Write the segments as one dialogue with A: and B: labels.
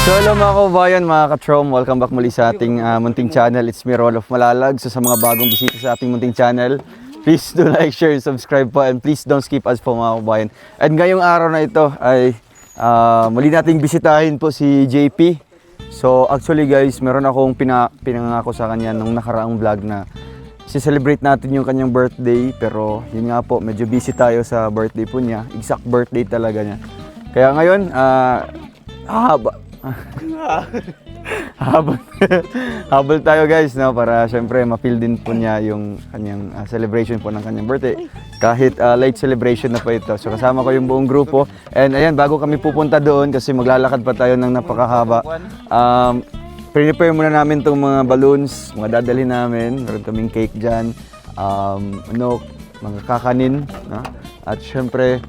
A: So hello mga kabayan, mga ka-Trom, welcome back muli sa ating munting channel. It's me, Rolf Malalag. So sa mga bagong bisita sa ating munting channel, please do like, share, subscribe po, and please don't skip us po mga kabayan. And ngayong araw na ito ay muli nating bisitahin po si JP. So actually guys, meron akong pinangako sa kanya nung nakaraang vlog na si-celebrate natin yung kanyang birthday. Pero yun nga po, medyo busy tayo sa birthday po niya. Exact birthday talaga niya. Kaya ngayon, habol tayo guys, no, para syempre ma-feel din po niya yung kanyang celebration po ng kanyang birthday. Kahit late celebration na po ito. So kasama ko yung buong grupo. And ayan, bago kami pupunta doon kasi maglalakad pa tayo ng napakahaba. Prepare muna namin itong mga balloons, mga dadalhin namin. Meron kaming cake dyan, mga kakanin, no? At syempre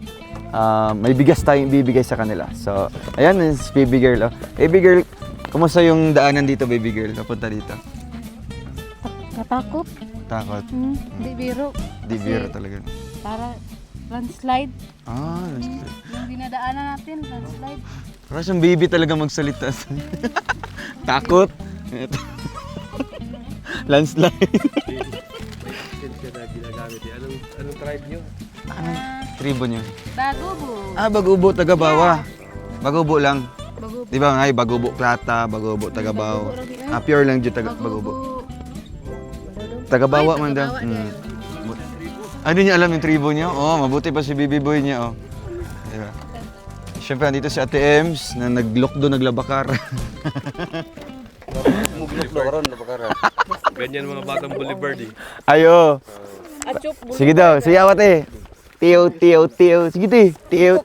A: may bigas tayong ibibigay sa kanila. So, ayan, is baby girl. Oh. Baby girl, kumusta yung daanan dito, baby girl? Napunta dito.
B: Natakot.
A: Takot.
B: Di biro.
A: Di biro talaga.
B: Para landslide.
A: Landslide.
B: Yung dinadaanan natin, landslide.
A: Parang siyang baby talaga magsalita. Takot. Landslide.
C: Anong tribe nyo?
A: Tribo niyo?
B: Bagubo.
A: Bagubo, Tagabawa. Bagubo lang.
B: Bagubo.
A: Di ba nga, Bagubo, Plata, Bagubo, Tagabaw. Pure lang dyan, Bagubo. Tagabawa man daw. Ano niya alam yung tribo niya? Mabuti pa si Bibi Boy niya. Diba? Siyempre, andito si Ate Ems na naglokdo, naglabakar.
C: Ganyan mga batang Boulevard eh.
A: Ayo. Sige daw, siyaw ate. Tiyo. Sige tiyo.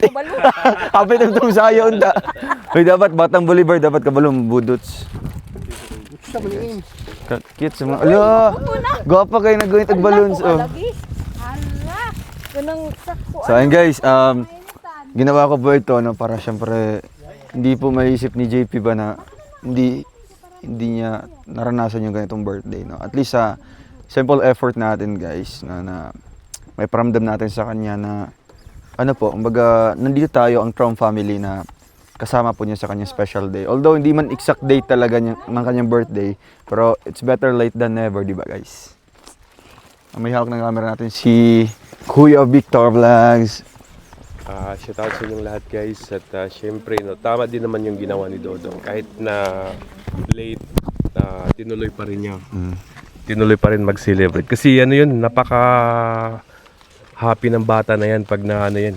A: Kapit ang itong sayo unta. Hoy, dapat batang Bolivar, dapat kabalong budots. Cute sa mga. Ala! Gwapa kayo nagawin tag balloons.
B: Hala! Ganang sakto.
A: So ayun guys, ginawa ko po ito para syempre hindi po maisip ni JP ba na hindi niya naranasan yung ganitong birthday, no. At least sa simple effort natin guys na may paramdam natin sa kanya na kumbaga nandito tayo ang Trom family na kasama po niya sa kanyang special day. Although hindi man exact date talaga ng kanyang birthday, pero it's better late than never, di ba guys? May hawak ng camera natin si Kuya Victor Vlogs.
C: Shout out sa inyong lahat guys. At syempre, tama din naman yung ginawa ni Dodong. Kahit na late, tinuloy pa rin niya. Tinuloy pa rin mag-celebrate. Kasi yun, napaka-happy ng bata na yan pag yan.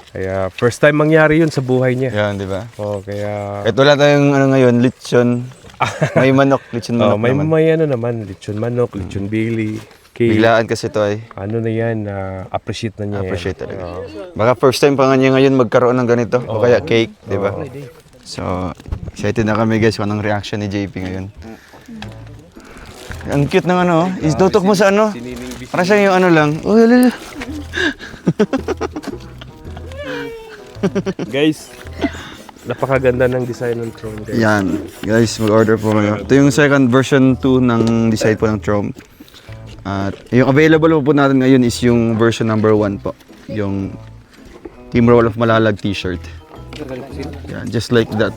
C: Kaya first time mangyari yun sa buhay niya.
A: Yan, di ba?
C: Kaya...
A: Ito wala tayong ngayon, lechon. May manok, lechon manok naman.
C: May naman, lechon manok, lechon bili.
A: Biglaan kasi ito ay.
C: Na yan, appreciate na niya.
A: Appreciate talaga. Baka first time pa nga niya ngayon magkaroon ng ganito. O kaya cake, di ba? So, excited na kami guys kung anong reaction ni JP ngayon. Ang cute ng Itutok mo sa Para siya yung lang.
C: Guys, napakaganda ng design ng Trom guys.
A: Yan. Guys, mag-order po kayo. Ito yung second version 2 ng design po ng Trom. At yung available po natin ngayon is yung version number 1 po. Yung Team Rolf Malalag t-shirt. Yeah, just like that.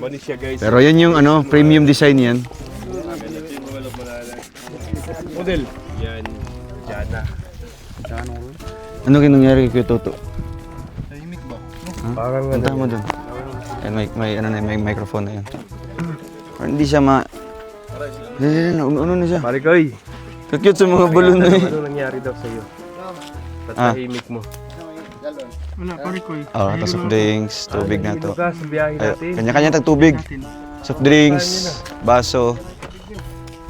C: Manisya guys.
A: Pero yan yung premium design yan.
C: Model. Yan. Jana.
A: Ano nangyari kay Toto?
C: Tahimik ba?
A: Parang punta mo dun. May microphone na yan. Parang hindi siya ano na siya?
C: Pare Koy.
A: Cute sa mga balloon na eh.
C: Ano nangyari daw sa'yo? Tahimik mo.
D: Wala, pare ko eh.
A: Soft drinks, tubig na to.
C: Sa biyahe natin.
A: Kanya-kanya tag tubig. Soft drinks, baso.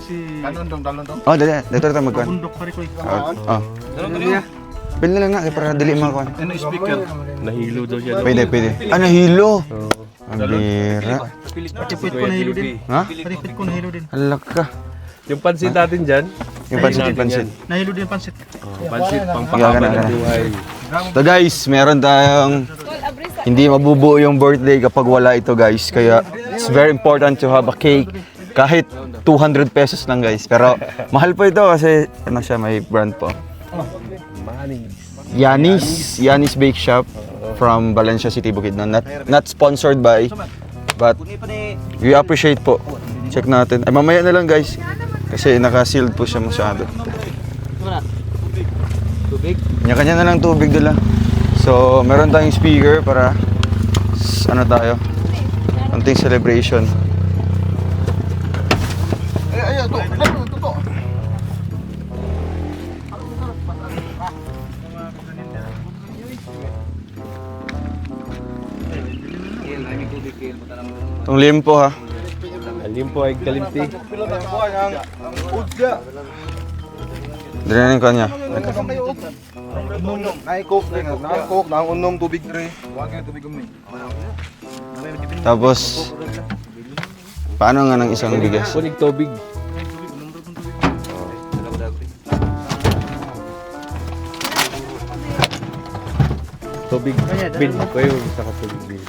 D: Si... Dalon dong.
A: Dali. Dito tayo magkuhan.
D: Bundok, pare ko eh.
A: Pili na lang nga, para dali makuhan.
D: Ano speaker?
C: Nahilo daw siya.
A: Pwede. Nahilo. Ang bira.
D: Patipit ko nahilo din.
A: Ha?
D: Patipit ko nahilo din.
A: Halak ka.
C: Yung pansit natin dyan.
A: Yung pansit.
D: Nahilo din pansit.
C: Pansit, pang pakaba ng buhay.
A: So guys, meron tayong hindi mabubuo yung birthday kapag wala ito guys. Kaya it's very important to have a cake. Kahit 200 pesos lang guys. Pero mahal po ito kasi may brand po. Yanis Bake Shop from Valencia City, Bukidnon. Not sponsored by, But we appreciate po. Check natin. Ay, mamaya na lang guys. Kasi naka-sealed po siya masyado. Kanya-kanya na lang tubig dala. So, meron tayong speaker para ano tayo? Konting celebration. Itong limpo ha.
C: Limpo ay kalimti.
A: Dinanin ko niya. Tapos, paano nga ng isang bigas?
C: Kunig tubig. Tubig bin ko yung sa tubig bin.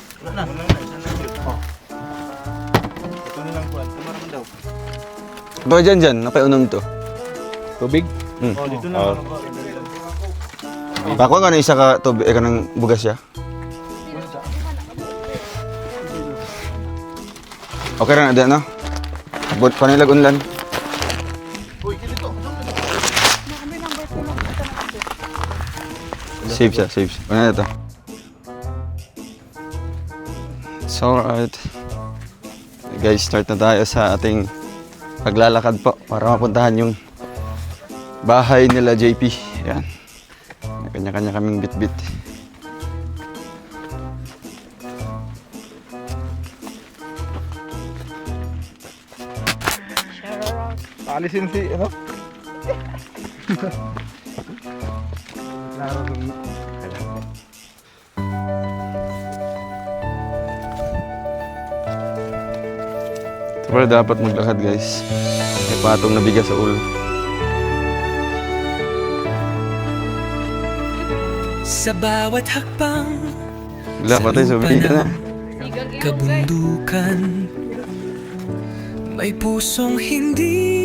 A: Ito dyan, napaiunom to.
C: Tubig?
D: Oh, dito na.
A: Bako nga na isa ka tubig, ka ng bugas siya. Okay na na, no? Abot pa nilag unlan. Save siya, save siya. Ano na ito? It's alright. Guys, start na tayo sa ating paglalakad po para mapuntahan yung bahay nila JP. Yan. Kanya-kanya kaming bit-bit.
D: Alisin si, ano?
A: Pero dapat maglakad guys. May patong nabigas sa ulo.
E: Sa bawat hakbang,
A: Wala, patay sa bigyan na.
E: kabundukan, may pusong hindi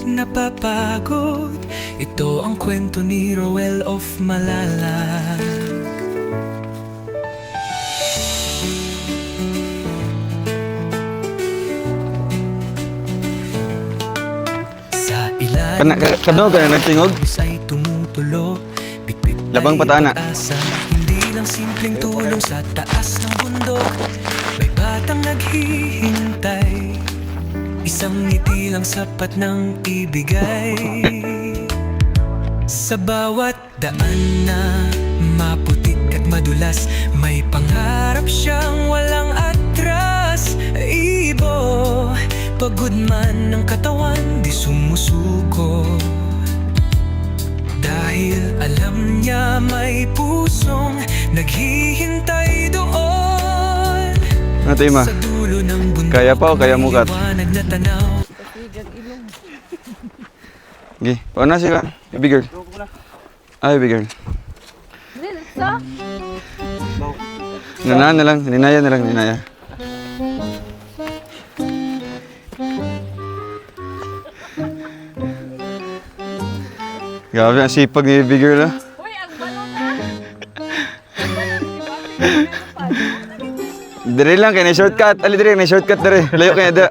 E: napapagod. Ito ang kwento ni Roel of Malala. Sa ilalim
A: Kadno ka na nagtingog?
E: ay tumutulo. Bitbit
A: Labang
E: ay
A: patana.
E: pag-asa. Hindi lang simpleng tulong sa taas ng bundok. May batang naghihintay. Isang ngiti lang sapat ng ibigay. Sa bawat daan na maputik at madulas, may pangarap siyang walang atras. Ibo, pagod man ng katawan, di sumusuko. Dahil alam niya may pusong naghihintay doon.
A: Ate Ma,
E: Sa dulo ng bundok,
A: kaya pa o kaya mukat?
E: maliwanag na tanaw.
A: Okay, pauna sila. Baby girl. Ay, baby girl. Nanaan na lang, ninaya na lang, ninaya. Grabe, ang sipag ni baby girl, ah.
B: Uy, ang balon na!
A: Dire lang, kaya na-shortcut. Ali, dire, na-shortcut dire. Layo kaya da.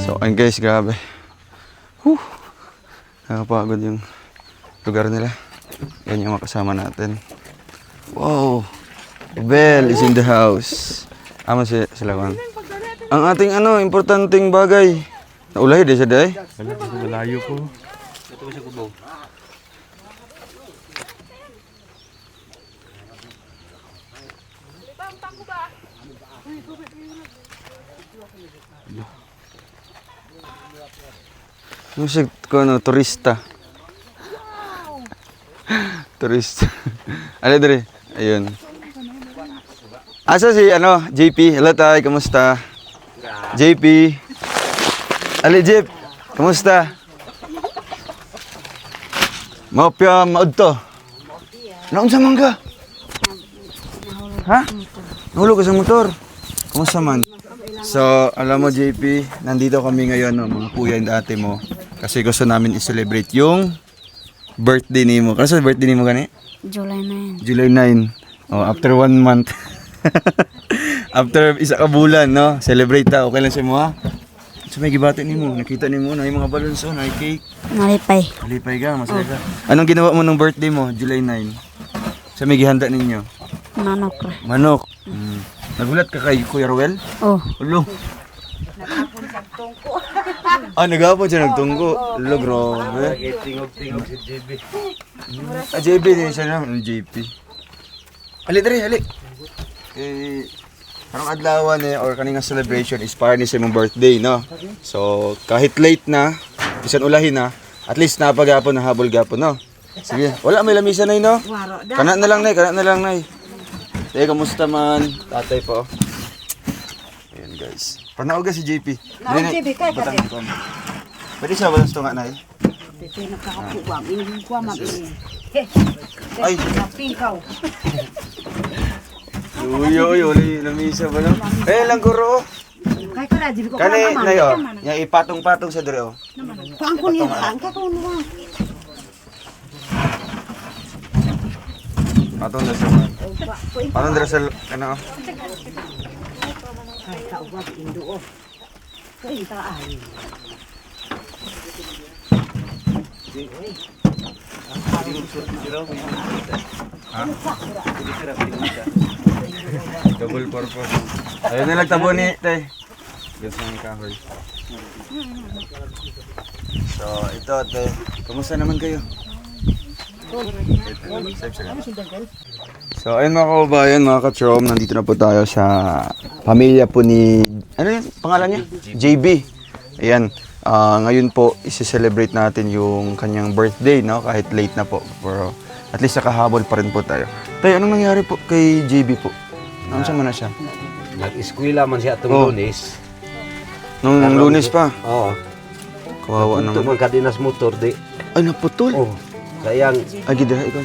A: So, ayun guys, grabe. Whew. Nakapagod yung lugar nila. Yan yung mga kasama natin. Wow! Bell is in the house. Ama sila kan. Ang ating importanteng bagay. Naulahi di siya day.
C: Malayo po.
A: Musik ko turista. Turista. Ali diri. Ayun. Asa si JP? Hello tay, kamusta? JP. Ali Jeep, kamusta? Maupya maudto. Naunsa man ka? Ha? Nahulog ka sa motor. Kumusta man? So, alam mo JP, nandito kami ngayon, no, mga kuya and ate mo. Kasi gusto namin i-celebrate yung birthday ni mo. Kasi birthday ni mo gani?
B: July 9.
A: July 9. Oh, after 1 month. After isa ka bulan, no? Celebrate ta. Okay lang sa mo, ha? So, may gibati ni mo. Nakita ni mo na yung mga balloons, oh, na cake.
B: Malipay.
A: Halipay ka, masaya ka. Anong ginawa mo ng birthday mo, July 9? Sa may gihanda ninyo?
B: Manok ra.
A: Manok. Nagulat ka kay Kuya Ruel?
B: Oh.
A: Ulo. Nagapon siya nagtungko. Ulo, grabe.
C: Tingog si JB.
A: JB din siya naman, JP. Ali, dali, ali. Parang adlawan or kaninga celebration is para ni sa imong birthday, no? So, kahit late na, bisan ulahin na, at least napagapon na habol gapon, no? Sige, wala may lamisa na no? Kana na lang, nay. Hey, kamusta man? Tatay po. Ayan, guys. Panaog si JP. JP, kaya ka din. Pwede siya ba gusto nga, nay? Ay! Uy, lamisa ba lang? Lang kuro. Kani, nay, oh. Yang ipatong-patong sa dere, oh. Patong na sa patong na sa ano? Double purpose. Ayun na tabo ni tay. Gusto ng kahoy. So, ito te. Kumusta naman kayo? So, ayun mga kababayan, mga ka-trom, nandito na po tayo sa pamilya po ni, ano yun, pangalan niya? JB. Ayan, ngayon po, isi-celebrate natin yung kanyang birthday, no? Kahit late na po, pero at least nakahabol pa rin po tayo. Tayo, anong nangyari po kay JB po? Ano siya man na siya?
F: Nag-eskwela man siya itong Lunes.
A: Nung Lunes pa?
F: Oo.
A: Kawawa
F: Ito
A: naman.
F: man kadinas motor di.
A: Ay, naputol.
F: Oh. Sayang.
A: Ay, gidra, ikaw.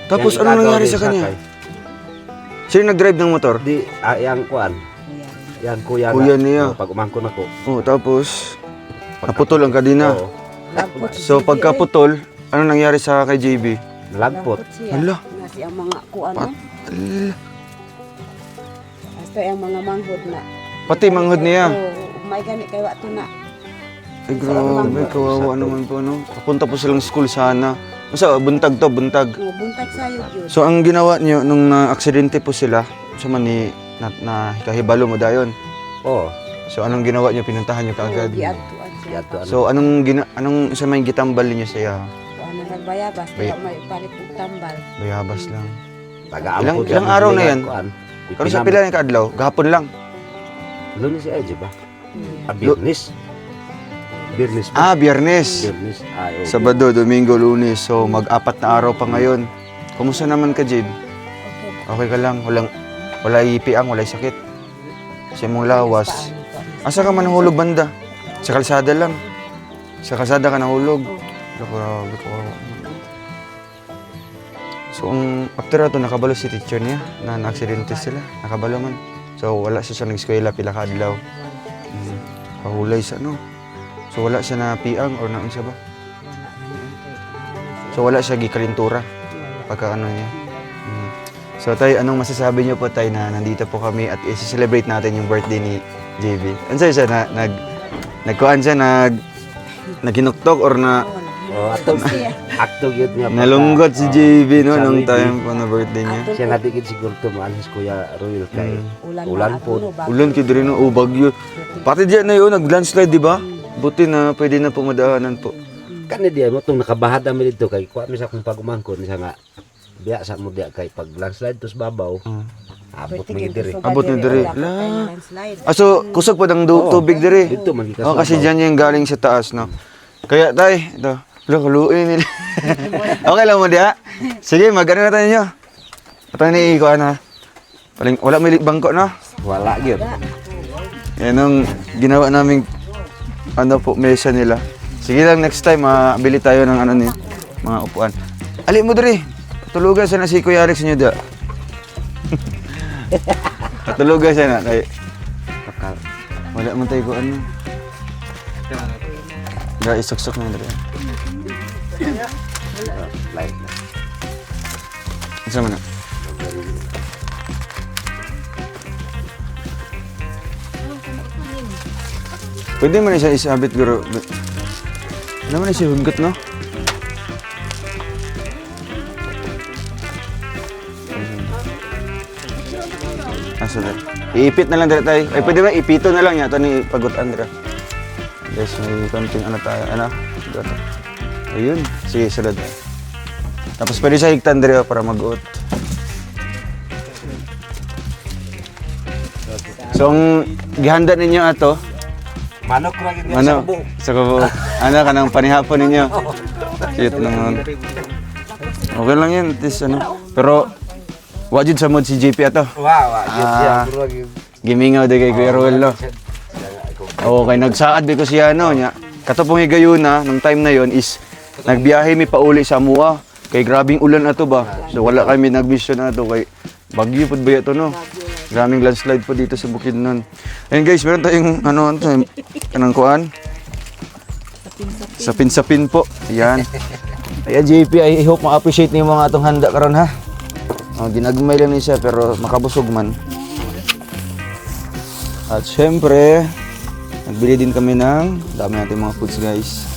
A: Tapos, anong nangyari sa kanya? Sino nag-drive ng motor?
F: Di, yang kuan. Yang kuya.
A: Kuya niya.
F: Pag umangkon ako.
A: Oh, tapos, naputol ang kadina.
F: Oo.
A: So, pagkaputol, anong nangyari sa kay JB?
F: Nalagpot.
A: Hala.
G: Nasi ang mga kuan
A: Pat,
G: no? Hasta ang mga manghod na.
A: pati manghod niya.
G: May gani kay wato na.
A: Ay, grabe, kawawa naman po, no? Papunta po silang school sana. Masa, buntag to, buntag.
G: Buntag sayod yun.
A: So, ang ginawa niyo, nung na-aksidente po sila, sa man ni, na kahibalo mo dayon.
F: Oo.
A: So, anong ginawa niyo? Pinuntahan niyo kaagad.
G: Giadtuan siya.
F: Yato ano.
A: So, anong sa may gitambal niyo siya?
G: Kuan na nagbayabas
A: Bay-
G: kaya may palit og tambal.
A: Bayabas lang.
F: Taga-ampod
A: Ilang araw na yan?
F: Kuan.
A: Kano sa pila ni kaadlaw? Gahapon lang.
F: Lunes ay di ba? Birnis. Birnis.
A: Biyernes.
F: Birnis. Ay, oo.
A: Sabado, Domingo, Lunes. So, mag-apat na araw pa ngayon. Kumusta naman ka, Jade? Okay ka lang? Wala ipiang, wala sakit? Kasi mong lawas. Asa ka man nahulog banda? Sa kalsada lang. Sa kalsada ka nahulog. Grabe ko. So, after ito, nakabalo si teacher niya na na-aksidente sila. Nakabalo man. So, wala siya sa nag-eskwela, pila ka adlaw. Pahulay sa ano. So, wala siya na piang or naon siya ba? So, wala siya gikalintura pagka ano niya. So, tay, anong masasabi niyo po, tay, na nandito po kami at i-celebrate natin yung birthday ni JB? Ano siya na nagkuhan siya, naghinuktok or na
F: Oh, aktog yun niya.
A: nalunggot si JB, no,
F: Sa
A: nung
F: baby.
A: time po na birthday niya.
F: Siya natigid siguro tumaan si Kuya Royal kay
G: Ulan
F: po.
A: Ulan kid rin, no, bagyo. Pati diyan na yun, nag-landslide, di ba? Buti na pwede na pumadaanan po.
F: Kani diya mo tong nakabahad mi dito kay kuha mi sa kung pagumangkon siya nga biya sa mo diya kay pag landslide tos babaw. Abot mi diri.
A: Abot na diri. So, kusog pa ng
F: Oo.
A: tubig diri.
F: Dito man gikas.
A: Oh, kasi diyan yung galing sa taas, no. Kaya tay, ito. Kaluin nila. Okay lang mo diya? Sige, mag-ano na tayo nyo. Ito na iikuan ha. Wala may bangko na.
F: Wala gyud.
A: Yan ang ginawa naming ano po, mesa nila. Sige lang, next time, bili tayo ng ano niya, mga upuan. Ali mo diri. Tulugan sana si Kuya Alex niyo da. Katulog guys na kay
F: Kakal.
A: wala man tayo ko ano. Dra isok-sok na dra.
F: Light na.
A: Isa man na. Pwede man na siya isabit guro. Ano man na siya hugot no? Asa na? Iipit na lang dira tayo. Ay pwede ba ipito na lang yata ni pagutan dira. Guys, may konting ano tayo. Ano? Dito. Ayun. Sige, sulod. Tapos pwede siya higtan dira para mag-uot. So, ang gihanda ninyo ato,
F: Manok ra gyud
A: ano? Sa kubo. Ano ka nang panihapon ninyo? Shit naman. Okay lang yan. Tis, ano. Pero, wajud sa mod si JP ato.
F: Wow, gyud siya
A: Ah.
F: bro gyud.
A: Gimingaw di kay Kuya Ruel, no? Oo, kay nagsaad di ko siya, no? Nya. Katapong higayuna, nung time na yon is, nagbiyahe mi pauli sa Mua. Kay grabing ulan na to ba? So wala kami nag-mission na to kay bagyo po ba ito, no? Graming landslide po dito sa Bukidnon. Ayun guys, meron tayong ano, kanang kuan? Sapin-sapin po. Ayan. Ayan JP, I hope ma-appreciate niyo mga atong handa karon ha. Oh, ginagmay lang ni siya pero makabusog man. At syempre, nagbili din kami ng dami natin mga foods guys.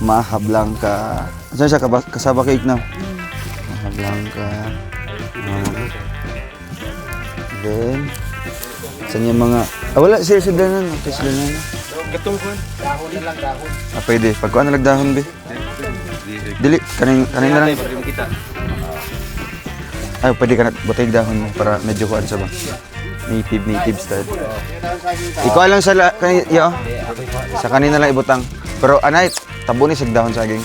A: Maha Blanca. Saan siya? Kasaba cake na. Maha Blanca. Then, saan yung mga... wala, sila danan. Okay, sila danan.
C: Gatong ko.
A: Pwede. Pagkuhan na lagdahon, be. Dili, kanin na lang. Ay, pwede ka na butay dahon mo para medyo kuhan sa ba. Native style. Ikaw lang sa sa kanina lang ibutang. Pero anay, tabo ni sa dahon saging.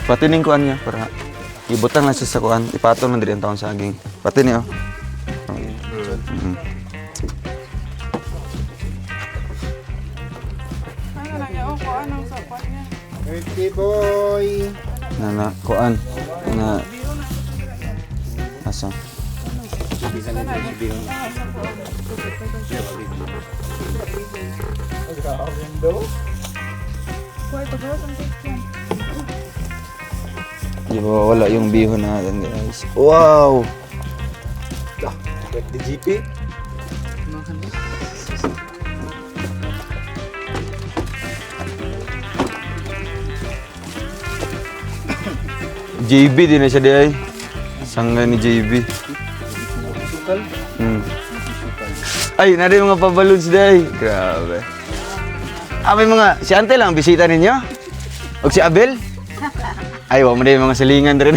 A: Patining kuan niya para ibutang lang siya sa kuan, ipatong lang din ang taon saging. Pati niyo.
D: Birthday boy.
A: Na kuan na asa. Di ba wala yung bihon natin guys. Wow!
F: Birthday GP.
A: JB din na siya di ay. Sangga ni JB. Ay, nari mga pa-balloons di ay. Grabe. May mga, si Ante lang, bisita ninyo? O si Abel? Ay, wala mo na yung mga silingan rin.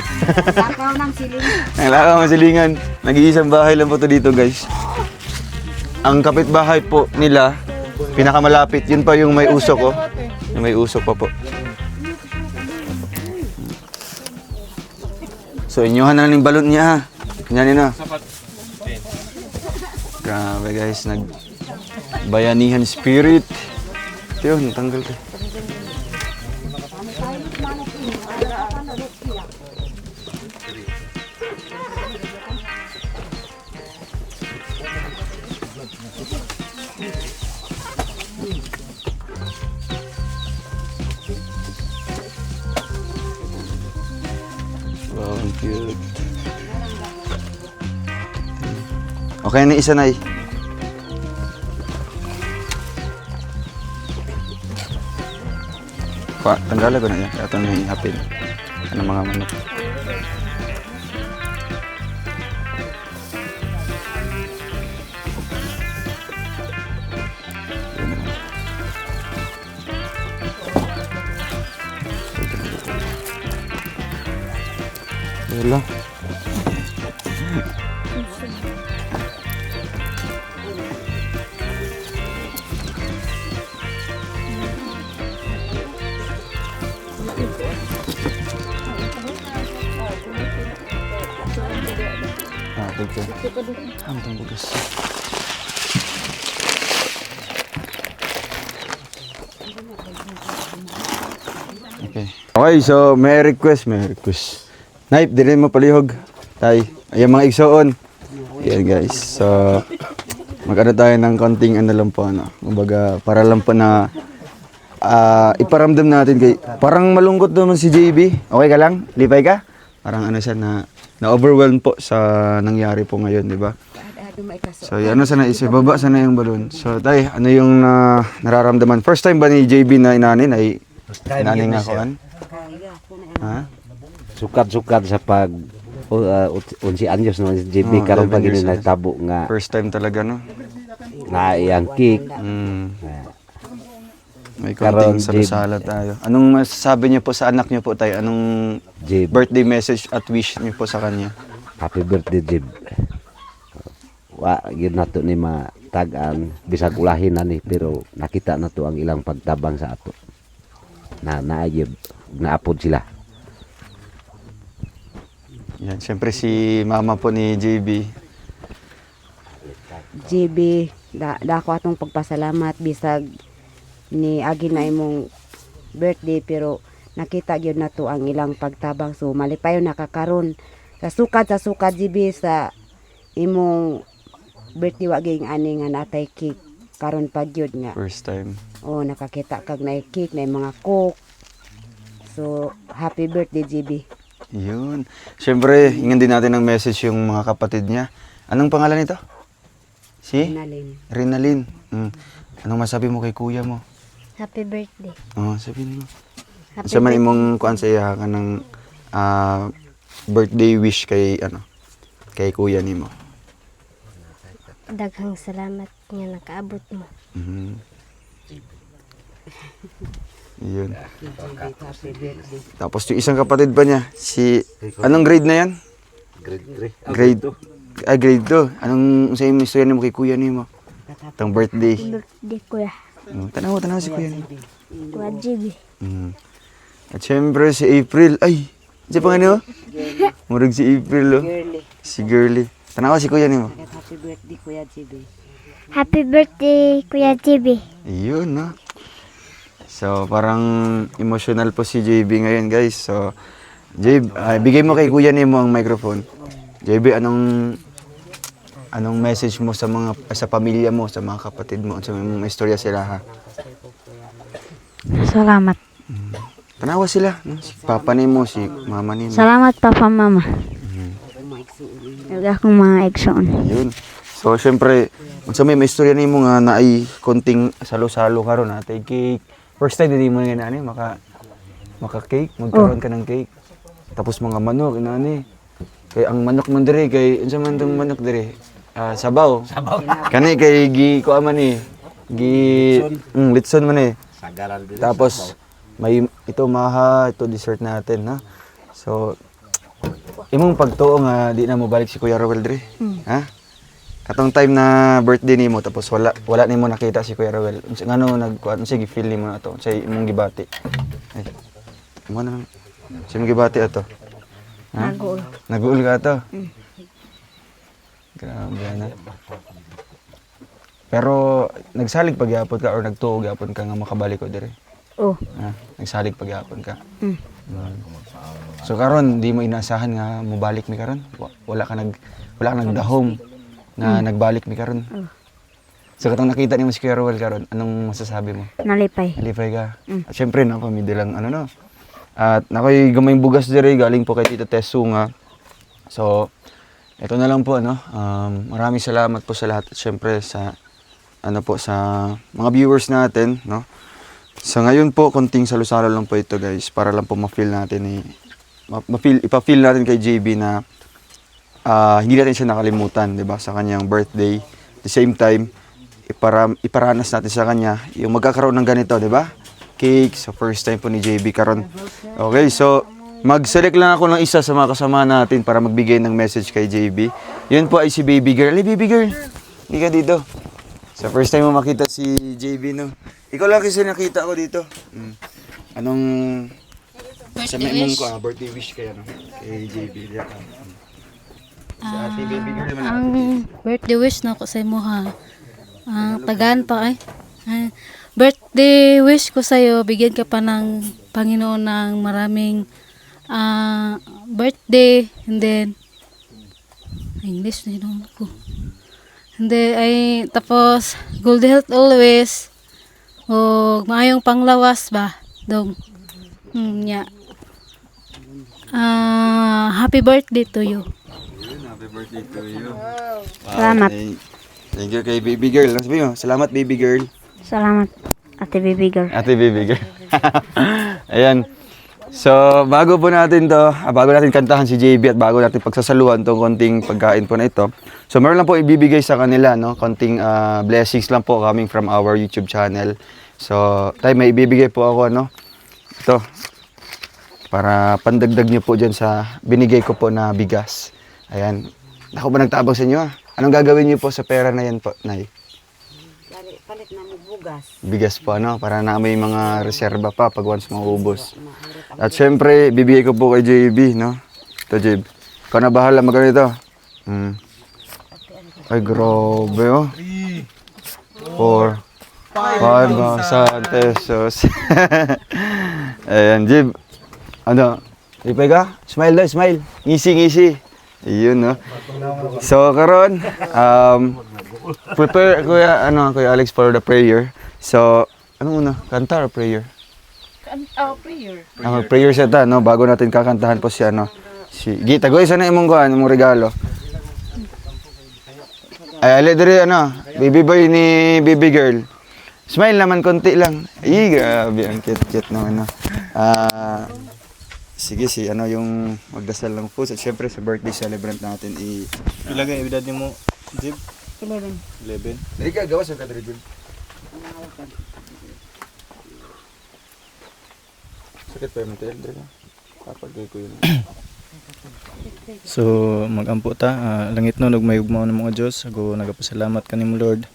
G: Lakaw ng siling.
A: Nalakaw mga silingan. Nag-iisang bahay lang po to dito guys. Ang kapitbahay po nila, pinakamalapit, yun pa yung may usok oh. Yung may usok pa po. So, inyuhan na lang yung balon niya ha. Ganyan na. Grabe guys, nagbayanihan spirit. Ito yun, natanggal ko. Wow, ang cute. Okay na isa na eh. Tanggalan ko na yan. Kaya ito na ihapin. Ano mga manok. Wala. Ito. Ang bugas. Okay. Okay, so may request. Naip, di rin mo palihog. Tay, ayan mga igsoon. Yan guys, so mag-ano tayo ng konting ano lang po, ano. Kumbaga, para lang po na iparamdam natin kay, parang malungkot naman si JB. Okay ka lang? Lipay ka? Parang ano siya na-overwhelmed po sa nangyari po ngayon, di ba? So, ano sana baba sana yung balon. So, tay, ano yung nararamdaman? First time ba ni JB na inanin ay inanin nga kuan? Ha?
F: Sukat-sukat sa pag 11 anyos no JB karon
A: 11
F: pag
A: years
F: ini nagtabo nga
A: First time talaga, no?
F: na iyang cake.
A: May
F: Karon,
A: konting salusala tayo. Anong masasabi niyo po sa anak niyo po, tay? Anong
F: JB,
A: birthday message at wish niyo po sa kanya?
F: happy birthday JB. Wa gyud nato ni matagan bisag ulahin na ni pero nakita na to ang ilang pagtabang sa ato. Naayib naapod sila.
A: Yan, siyempre si mama po ni JB.
G: JB, dako atong pagpasalamat bisag ni agi na imong birthday pero nakita gyud na to ang ilang pagtabang so malipayon nakakaron sa sukat JB sa imong birthday wa gyud ani nga natay cake karon pa gyud nga
A: First time.
G: nakakita kag na cake na mga coke so happy birthday JB.
A: Yun. Siyempre, hingan din natin ng message yung mga kapatid niya. Anong pangalan nito? Si?
G: Nalin.
A: Rinalyn. Anong masabi mo kay kuya mo?
B: Happy birthday.
A: Sabihin mo.
B: Happy
A: Sa man imong kuan sa iya ka ng birthday wish kay kay kuya nimo.
B: Daghang salamat nga nakaabot mo.
A: Yun. Tapos yung isang kapatid pa niya, anong grade na yan? Grade 2. Anong sa imong istorya nimo kay kuya nimo? Tang birthday.
B: Birthday kuya.
A: Tanaw si kuya nimo.
B: Kuya JB.
A: At syempre si April. Ay, siya pa nga niyo? Murag si April, oh.
G: Girly.
A: Si Girly. Tanaw si kuya nimo.
G: Happy birthday Kuya JB.
B: Happy birthday Kuya JB.
A: Ayun, no? So, parang emotional po si JB ngayon, guys. So, JB, bigay mo kay kuya nimo ang microphone. JB, anong message mo sa pamilya mo, sa mga kapatid mo, sa mga istorya sila, ha?
B: Salamat.
A: Tanawa sila, no? Si papa nimo, si mama nimo.
B: Salamat papa mama. Huwag akong mga igsoon.
A: Yun. So, syempre, kung sa may istorya nimo nga na ay konting salo-salo karon ha, tay cake. First time hindi mo nga nani maka-cake, magkaroon ka ng cake. Tapos mga manok inani. Kay ang manok man dire kay unsa man tong manok dire? Sabaw. Kani kay kuha man ni. Litson man eh. Tapos may ito maha, ito dessert natin, ha. So imong pagtuo nga di na mo balik si Kuya Rowel dire. Ha? Katong time na birthday nimo tapos wala nimo nakita si Kuya Rowel. Ngano nagkuan sige feel nimo na to sa imong gibati. Ay. Mo na sa imong gibati ato. Ha?
B: Naguol.
A: Naguol ka to. Grabe na. Pero nagsalig pagyapon ka or nagtuo gyapon ka nga makabalik ko dire.
B: Oh.
A: Ha? Nagsalig pagyapon ka. So karon di mo inasahan nga mobalik mi karon. Wala ka nagdahom na nagbalik mi karon. So katong nakita nimo si Kuya Rowel karon, anong masasabi mo?
B: Nalipay.
A: Nalipay ka. At syempre na pamilya lang no. At nakoy gamayng bugas dire galing po kay Tita Tesu nga. So ito na lang po maraming salamat po sa lahat at syempre sa sa mga viewers natin, no. So ngayon po konting salusalo lang po ito guys para lang po ma-feel natin ipa-feel natin kay JB na hindi natin siya nakalimutan, 'di ba, sa kanyang birthday. At the same time, iparanas natin sa kanya yung magkakaroon ng ganito, 'di ba? Cake, so first time po ni JB karon. Okay, so mag-select lang ako ng isa sa mga kasama natin para magbigay ng message kay JB. Yun po ay si Baby Girl. Hey, Baby Girl, hindi ka dito. So first time mo makita si JB, no? Ikaw lang kasi nakita ko dito. Anong sa may mong ko, birthday wish kaya, no? Kay JB. Si Baby Girl naman.
H: Ang birthday wish na ko sa imo ha. Tagaan pa ay. Birthday wish ko sa iyo, bigyan ka pa ng Panginoon ng maraming birthday, and then English na yun ko. And then ay tapos good health always. O maayong panglawas ba dong. Yeah. Happy birthday to you.
A: Happy birthday to you.
B: Salamat.
A: Thank you kay baby girl. Ano sabihin mo? Salamat baby girl.
B: Salamat, Ate Baby Girl.
A: Ate baby girl. Ayan. So, bago natin kantahan si JB at bago natin pagsasaluhan tong konting pagkain po na ito. So, meron lang po ibibigay sa kanila, no? Konting blessings lang po coming from our YouTube channel. So, tayo may ibibigay po ako, no? Ito. Para pandagdag nyo po dyan sa binigay ko po na bigas. Ayan. Ako ba nagtabang sa inyo, ah? Anong gagawin nyo po sa pera na yan po, Nay?
G: Palit na mo bugas.
A: Bigas po, ano? Para na may mga reserba pa pag once maubos. At syempre, bibigay ko po kay JB, no? Ito, JB. Ikaw na bahala magano ito. Ay, grabe, oh. 4, 5,000 pesos. Ayan, JB. Ano? Ipay ka? Smile daw, smile. Ngisi. Ayun, no? So, karon, prepare, Kuya Alex, for the prayer. So, ano muna? Kanta or prayer? Prayer. Prayer siya ta, no? Bago natin kakantahan po siya, no? Gita, go isa na imong kuhan, imong regalo. Ay, ali diri, baby boy ni baby girl. Smile naman, konti lang. Ay, grabe, ang cute naman, no? Sige, yung magdasal lang po. At syempre, sa birthday celebrant natin,
D: Ilagay edad ni mo, Jib?
G: 11.
D: 11.
A: Dali ka, gawas ang kadri, Jim. Sakit pa yung matil, dali ka. Kapagay ko yun.
D: So, magampo ta. Langit no, nagmayugmaw ng mga Diyos. Ako nagapasalamat kanim Lord.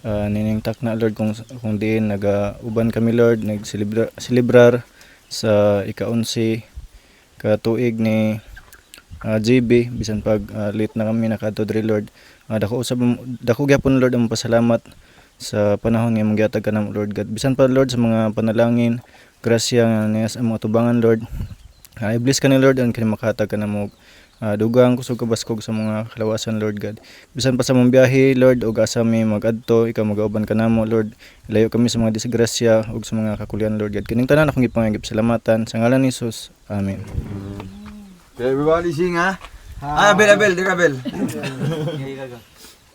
D: Niningtak na Lord kung diin nag-uban kami Lord. Nagsilibrar sa ika-11 katuig ni JB. Bisan pag late na kami nakadto diri Lord. Dako gyapon Lord ang pasalamat sa panahon nga magyatag kanang Lord God. Bisan pa Lord sa mga panalangin, grasya nga niya sa mga tubangan Lord. I-bless ka ni Lord ang kini makahatag ka na mo dugang kusog kabaskog sa mga kalawasan Lord God. Bisan pa sa mong biyahe Lord ug asa mi magadto ikaw magauban ka namo Lord. Ilayo kami sa mga disgrasya ug sa mga kakulian Lord God. Kining tanan akong gipangagip salamatan sa ngalan ni Jesus. Amen.
A: Everybody sing, ha? Abel, diri Abel.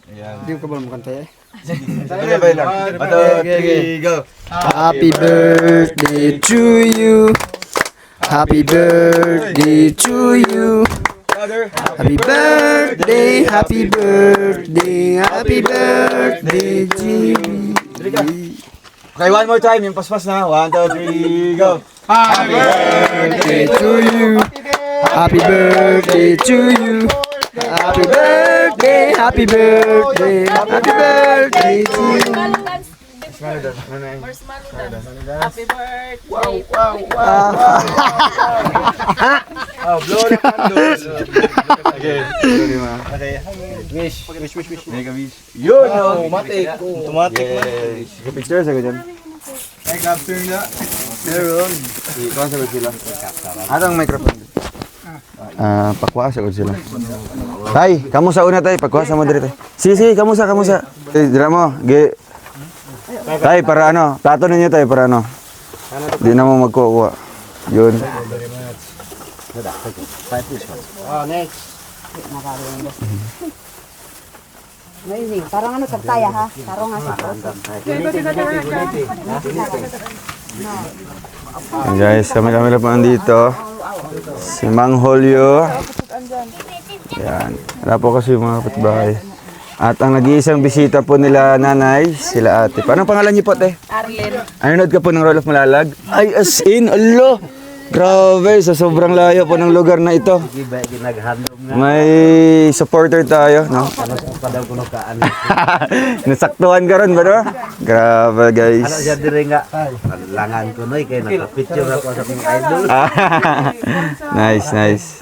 D: Hindi ko ba makanta eh?
A: Diri Abel lang. 1, 2, 3, go.
I: Happy birthday to you. Happy birthday to you. Happy birthday, happy birthday, happy birthday to you.
A: Okay, one more time, yung paspas na. 1, 2, 3, go.
I: Happy birthday to you. Happy birthday to you. Happy birthday, happy birthday, happy birthday to you.
J: Happy birthday.
A: Oh, blow the candles. Okay. Wish. Make a wish. Yun! Automatic. Yes. Picture sa ganyan. Ay, capture na. Meron. Ikaw sa sila. Atang microphone. Pakwa sa sila. Tay, kamu sa una tay, pakwa sa mo diri tay. Si, kamu sa. Dira mo, tay para plato ninyo tay para Di na mo magkukuha. Yun.
G: Next. Amazing. Parang sagtaya ha. Parang nga sa
A: Guys, kami lang po nandito. Si Mang Julio. Yan. Wala po kasi yung mga kapitbahay. At ang nag-iisang bisita po nila nanay, sila ate. Anong pangalan niyo po, te?
J: Arlen.
A: Nanonood ka po ng Roll of Malalag? Ay, as in, alo! Grabe, sa sobrang layo po ng lugar na ito. May supporter tayo, no? Nasaktuhan ka ron ba, no? Grabe, guys.
F: Ano siya dire nga? Langan ko noy kay nakapicture ako sa mga idol.
A: Nice.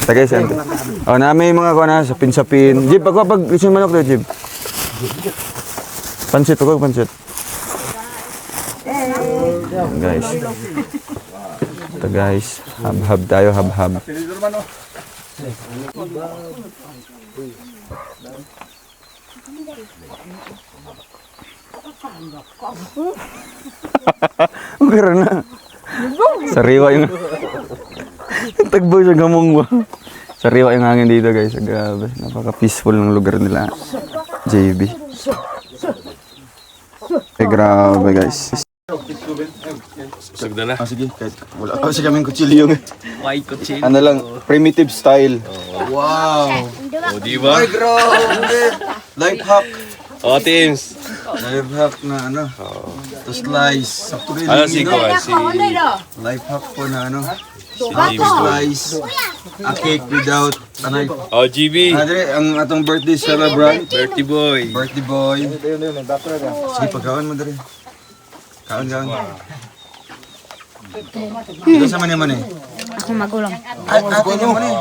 A: Tagay siya. Oh, na may mga kuha na sapin-sapin. Jib, pag gusto manok daw, Jib. Pansit, huwag pansit. Guys. Ito guys, hab-hab tayo, hab-hab. Pero na. Sariwa yung... Tagbo siya gamong ba? Sariwa yung hangin dito guys. Grabe. Napaka-peaceful ng lugar nila. JB. Grabe guys.
C: Sagda na.
A: Sige, kahit wala kasi kaming kutsilyo.
C: White kutsilyo.
A: Ano lang, primitive style. Wow!
C: O, di ba?
A: Ay, grabe! Life hack.
C: O, teams.
A: Life hack na ano. To slice. Sakto rin
C: Ano
A: yung
C: si
A: ino.
C: Kuya? Si
A: Life hack po na ano.
C: GB.
A: Slice a cake without ano.
C: O, GB.
A: Andre, ang atong birthday celebrant.
C: Dirty boy.
A: Birthday boy. Sige, pagkawan mo dali. Kaon. Ito sa man eh.
B: Ako magulang.
A: Ay, ate niyo man eh.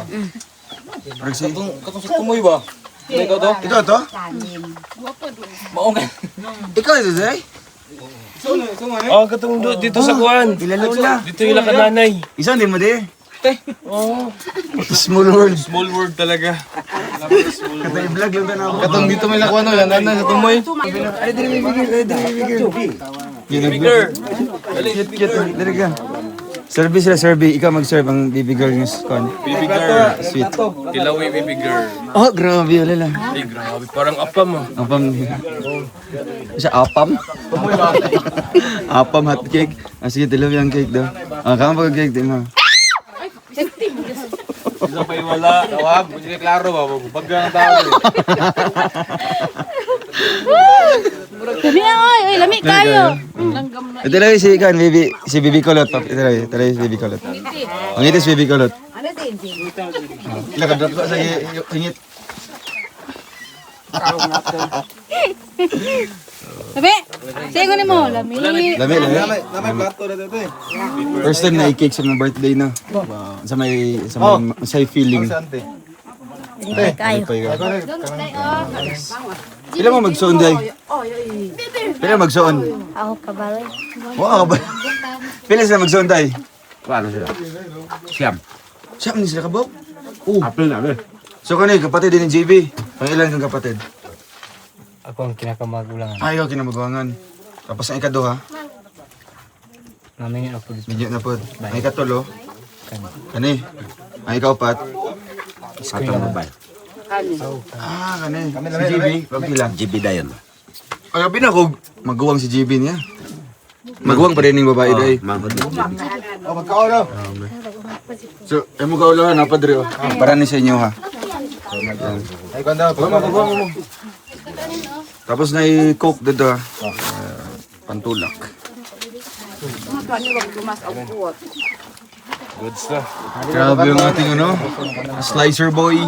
A: Rexy.
I: Katong sa kumoy ba? Ikaw to?
A: Ikaw to?
I: Maong ka.
A: Ikaw ito, Zay?
C: Oh, katong dito sa kuwan.
A: Ilalog sila.
C: Dito yung kananay.
A: Isa din mo di?
C: Oh,
A: Small world.
C: small world talaga.
A: Kata i-vlog lang na ako.
I: Katong dito may lakuan no, yan na sa tumoy.
A: Ay, dili may bigil. Bigger. Cute. Dili ka. Service sila, serve. Ikaw mag-serve ang baby girl ng con.
C: Baby girl.
A: Sweet.
C: Kilawi baby girl.
A: Oh, grabe. Wala lang.
C: Ay, grabe. Parang apam ah.
A: Apam. Siya apam? Apam hot cake. Sige, dilaw yung cake daw. Kama pag-cake din mo.
I: Isa pa wala. Tawag, hindi klaro ba? Pagka ng tao.
H: Lami oy, lami kayo.
A: Ito lang si Bibi Kulot. Ito lang si Bibi Kulot. Ang itis Bibi Kulot. Ilakad ko sa hingit.
H: Lami. Sige ni mo, lami.
A: Lami.
I: plato na dito eh.
A: First time na i-cake sa mga birthday na. Sa may feeling.
B: Kayo.
A: Pila mo magsuon day? Pila magsuon?
B: Ako kabaloy.
A: Wow, ba? Pila sila magsuon day?
F: Paano sila? Siyam.
A: Siyam ni sila kabok?
F: Apil na,
A: So kanay, kapatid din ni JB. Pangilan kang kapatid?
I: Ako ang kinakamagulangan.
A: Ay, ikaw kinamagawangan. Tapos ang ikaduha,
I: Namin ako dito.
A: medyo na po. Ang ikatulo, kani. Ang ikapat,
F: Atong babae.
A: kani. Si JB, pagpila.
F: GB dayon.
A: Ay, sabi na ko, magawang si JB niya. Magawang pa rin yung babae day.
F: Mangkot ni GB.
A: So, ay mo kaulahan, napadre. Para ni sa inyo ha.
I: Ay, kanda.
A: Mo. Tapos na i-coke dito ha. Pantulak.
C: Goods na.
A: Grabe yung ating ano, slicer boy.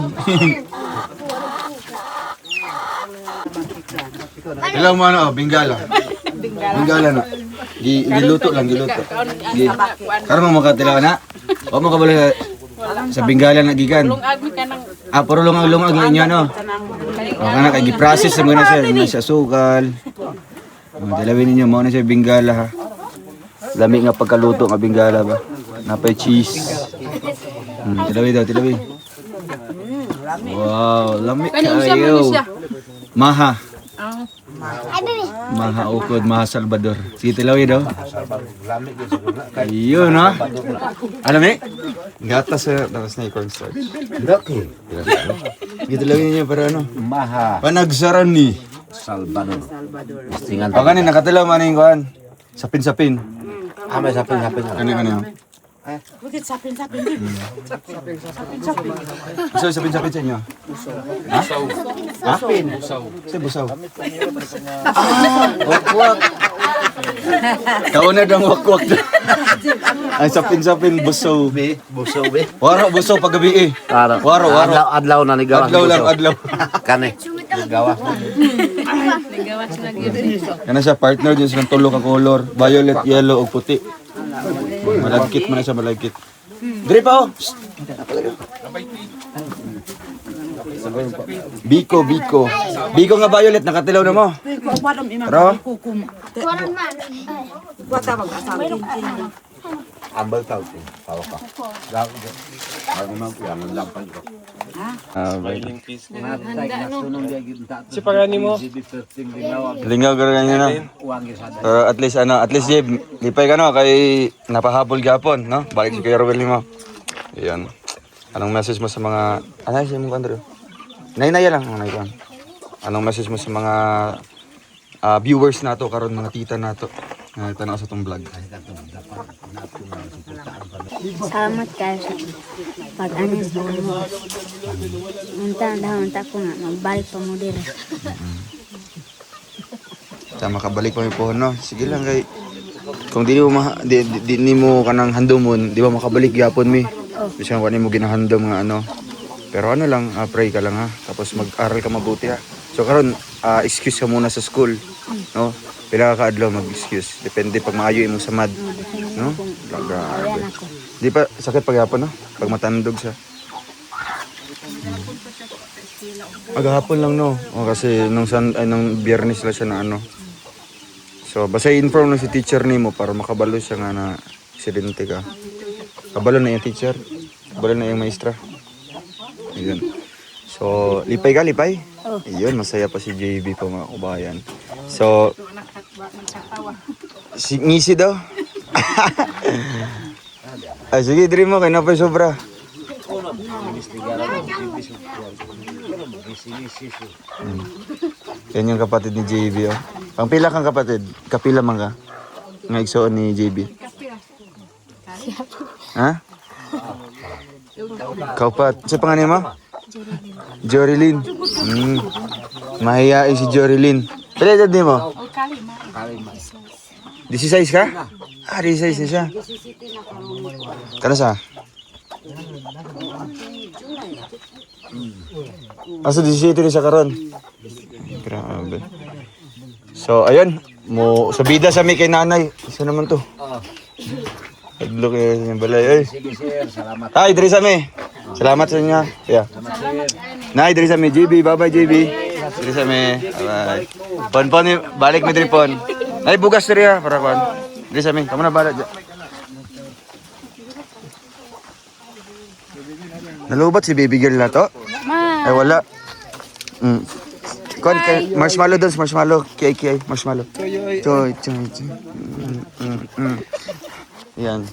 A: Ilang mo ano, bingala. Bingala na. Giluto lang, giluto. Karon mo makatila na. O mo kabalo sa bingala na gikan. Puro lungag-lungag lang inyo no. O kana kay gi-process mo na siya, na siya sukal. Dalawin ninyo mo na siya bingala ha. Lami nga pagkaluto nga bingala ba. Napay cheese. Tilawi daw, tilawi. Wow, lami kayo. Maha. Maha ukod, Maha Salvador. Sige, tilawi daw. Ayun, ha? Alam eh? Gatas tapos na yung cornstarch.
F: Okay.
A: Sige, tilawi niyo para ano?
F: Maha
A: Panagsaran ni.
F: Salvador. Istingan.
A: O kanin, nakatilaw man yung kuhan. Sapin-sapin.
F: May sapin-sapin.
A: Ano? Busaw, sapin-sapin sa inyo. Ha? Sapin. Busaw. Wakwak. Kauna ng wakwak. Ay, sapin-sapin, busaw.
F: Buso be.
A: Waro, busaw paggabi eh. Waro.
F: Adlaw na ni gawas.
A: Adlaw lang, adlaw.
F: Kane. Gawas.
A: Kana siya partner din silang tulo ka color, violet, yellow ug puti. Malagkit man na siya, malagkit. Diri pa oh. Biko. Biko nga Violet, nakatilaw na mo. Pero,
F: Ambal tao ko. Tawa ka. Daw. Ang mga ko yan, ang lampal ko.
C: Si pagani mo.
A: lingaw ka rin na. Pero at least Jeb, lipay ka no, kay napahabol gapon, no? Balik si Kuya Ruel mo. Ayan. Anong message mo sa mga, siya mo Andrew? Nay-naya lang, nay ko. Anong message mo sa mga viewers nato karon mga tita nato? Tanaw sa tong vlog.
B: Salamat kayo sa pag-anis mo. Unta ko nga, magbalik pa mo dito.
A: Sa makabalik pa mi po no. Sige lang kay kung di mo kanang handomon, di ba makabalik gyapon mi. Bisa ko mo ginahandom nga ano. Pero ano lang, pray ka lang ha. Tapos mag-aral ka mabuti ha. So karon excuse ka muna sa school, no? Pila ka adlaw mag-excuse. Depende pag maayo imong samad, no? Grabe. Di pa sakit paghapon no? Pag matandog siya. Maghapon lang no. O kasi nung Biyernes lang siya na ano. So basta inform lang si teacher nimo para makabalo siya nga na aksidente ka. Kabalo na yung teacher. Kabalo na yung maestra. Ayun. So lipay ka. Ayun, masaya pa si JB pa mga kubayan. So ngisi daw. Ay, sige, dream mo, kaya na pa yung sobra. Yan yung kapatid ni JB, oh. Pangpila kang kapatid? Kapila man ka? Nga igsoon ni JB? Ha? Kaupat. Sa pangalan mo? Jorilyn. Mahihain si Jorilyn. Pila edad ni mo? 16 ka? 16 na siya. Kano sa? Asa 17 rin siya karon. Grabe. So, ayun. Sa bida sa may kay nanay. Isa naman to. Hadlo kayo yung balay.
F: Sige sir, salamat.
A: Tay, diri sa may. Salamat sa inyo. Yeah. Nay, diri sa may. JB, bye-bye JB. Diri sa may. Bye. Pon, balik mi diri pon. Ay, bugas diri ha, para pon. Diri sa may. Kamu na bala. Nalubat si baby girl na to? Ay, wala. Kon, marshmallow doon, marshmallow. Kiyay, marshmallow. Choy. Yan.